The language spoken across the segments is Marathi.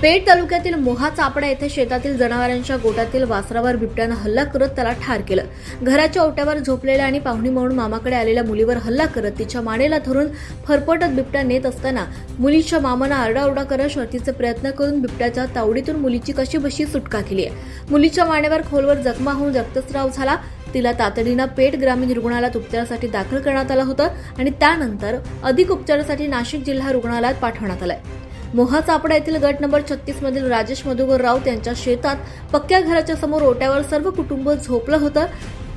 पेठ तालुक्यातील मोहा चापडा येथे शेतातील जनावरांच्या गोठ्यातील वासरावर बिबट्यानं हल्ला करत त्याला ठार केलं। घराच्या ओट्यावर झोपलेल्या आणि पाहुणी म्हणून मामाकडे आलेल्या मुलीवर हल्ला करत तिच्या मानेला धरून फरफटत बिबट्या नेत असताना मुलीच्या मामानं आरडाओरडा करत शर्थीचे प्रयत्न करून बिबट्याच्या तावडीतून मुलीची कशीबशी सुटका केली आहे। मुलीच्या मानेवर खोलवर जखमा होऊन रक्तस्राव झाला। तिला तातडीनं पेठ ग्रामीण रुग्णालयात उपचारासाठी दाखल करण्यात आलं होतं आणि त्यानंतर अधिक उपचारासाठी नाशिक जिल्हा रुग्णालयात पाठवण्यात आलंय। मोहा चापडा येथील गट नंबर 36 मधील राजेश मधुकर राऊत यांच्या शेतात पक्क्या घराच्या समोर ओट्यावर सर्व कुटुंब झोपलं होतं,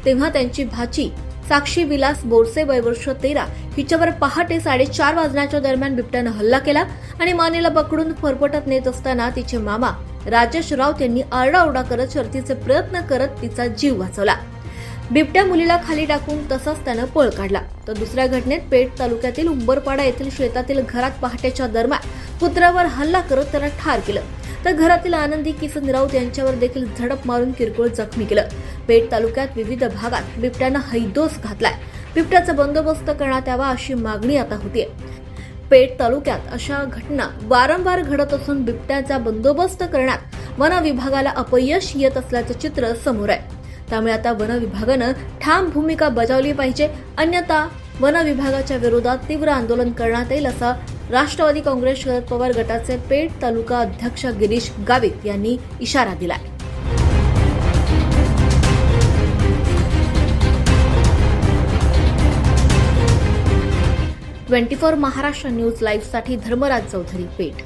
तेव्हा त्यांची भाची साक्षी विलास बोरसे वय वर्ष 13 हिच्यावर पहाटे 4:30 वाजण्याच्या दरम्यान बिबट्यानं हल्ला केला आणि मानेला पकडून फरफटत नेत असताना तिचे मामा राजेश राऊत यांनी आरडाओरडा करत शर्थीचे प्रयत्न करत तिचा जीव वाचवला। बिबट्या मुलीला खाली टाकून तसाच त्यानं पळ काढला। तर दुसऱ्या घटनेत पेठ तालुक्यातील उंबरपाडा येथील शेतातील घरात पहाटेच्या दरम्यान पुत्रावर हल्ला करत त्याला ठार केलं, तर घरातील आनंदी किसन राऊत यांच्यावर देखील झडप मारून किरकोळ जखमी केलं। पेठ तालुक्यात विविध भागात बिबट्यानं हैदोस घातलाय। बिबट्याचा बंदोबस्त करण्यात यावा अशी मागणी आता होतीये। पेठ तालुक्यात अशा घटना वारंवार घडत असून बिबट्याचा बंदोबस्त करण्यात वन विभागाला अपयश येत असल्याचं चित्र समोर आहे। त्यामुळे आता वन विभागानं ठाम भूमिका बजावली पाहिजे, अन्यथा वन विभागाच्या विरोधात तीव्र आंदोलन करण्यात येईल असा राष्ट्रवादी काँग्रेस शरद पवार गटाचे पेठ तालुका अध्यक्ष गिरीश गावित यांनी इशारा दिलाय। 24 महाराष्ट्र न्यूज लाईव्ह साठी धर्मराज चौधरी, पेठ।